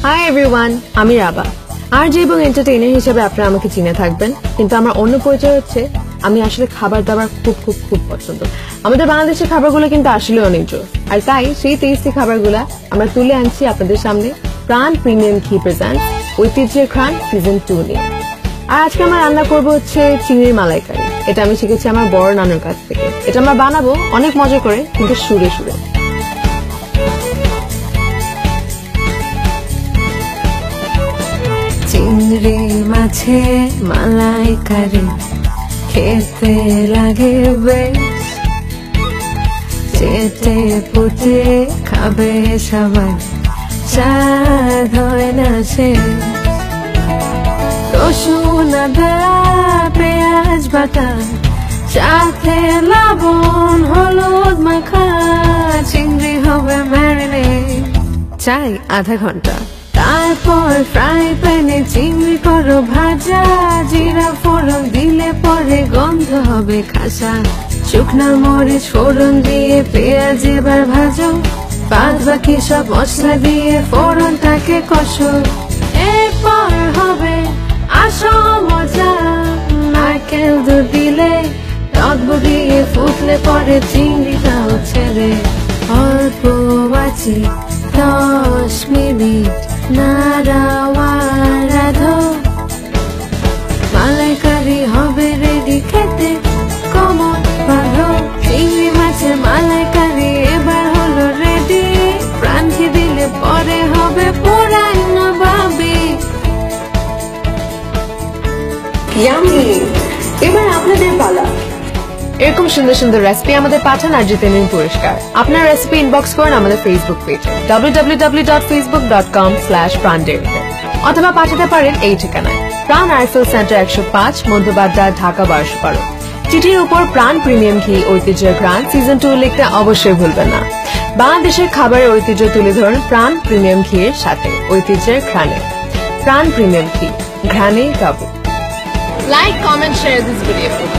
Hi everyone, আমি রাবা। RJ এবং entertainer হিসেবে আপনারা আমাকে চিনে থাকবেন, কিন্তু আমার অন্য পরিচয় হচ্ছে আমি আসলে খাবার দাবার খুব খুব খুব পছন্দ। আমাদের বাংলাদেশের খাবারগুলো কিন্তু আসলে অনেক জোর, আর তাই সেই টেস্টি খাবারগুলা আমরা তুলে আনছি আপনাদের সামনে প্রাণ প্রিমিয়াম ঘি প্রেজেন্টস ঐতিহ্যের ঘ্রাণ সিজন 2 নিয়ে। আর আজকে আমরা রান্না করবো হচ্ছে চিংড়ির মালাইকারি। এটা আমি শিখেছি আমার বড় নানুর কাছ থেকে। এটা আমরা বানাবো অনেক মজা করে, কিন্তু সুরে সুরে। চিংড়ি মাছে মালাইকারি খেতে লাগে বেশ, চেটে পুটে খাবে সবাই, স্বাদ হয় না শেষ। রসুন আদা পেঁয়াজ বাটা সাথে লবণ হলুদ মাখা, চিংড়ি হবে ম্যারিনেট, চাই আধা ঘন্টা। তারপর ফ্রাই প্যানে চিংড়ি করো ভাজা, জিরা ফোড়ন দিলে পরে গন্ধ হবে খাসা। শুকনা মরিচ ফোড়ন দিয়ে পেঁয়াজ এবার ভাজো, বাদ বাকি সব মশলা দিয়ে ফোড়নটাকে কষো। এরপর হবে আসল মজা, নারকেল দুধ দিলে টক দিয়ে ফুটলে পরে চিংড়িটাও ছেড়ে। অল্প বাঁচি 10 মিনিট নাড়াওয়ার রাধো, মালাইকারি হবে রেডি, খেতে কোমর বাঁধো। চিংড়ি মাছের মালাইকারি এবার হলো রেডি, প্রাণ ঘি দিলে পরে হবে পুরানো ভাবি। ইয়ামি! এবার আপনাদের পালা। এরকম সুন্দর সুন্দর রেসিপি আমাদের পাঠান আরজে তেনুন পুরস্কার। আপনার রেসিপি ইনবক্স করেন আমাদের ফেসবুক পেজে www.facebook.com/prandairy, অথবা পাঠাতে পারেন এই ঠিকানায় প্রাণ আইফেল সেন্টার 105 মধ্যবাড্ডা, ঢাকা 1212। চিঠির উপর প্রাণ প্রিমিয়াম ঘি ঐতিহ্যের ঘ্রাণ সিজন 2 লিখতে অবশ্যই ভুলবেন না। বাংলাদেশের খাবারের ঐতিহ্য তুলে ধরুন প্রাণ প্রিমিয়াম ঘিয়ের সাথে ঐতিহ্যের ঘ্রাণে। প্রাণ প্রিমিয়াম ঘি, ঘ্রাণে গাবো। Like, comment, share this video.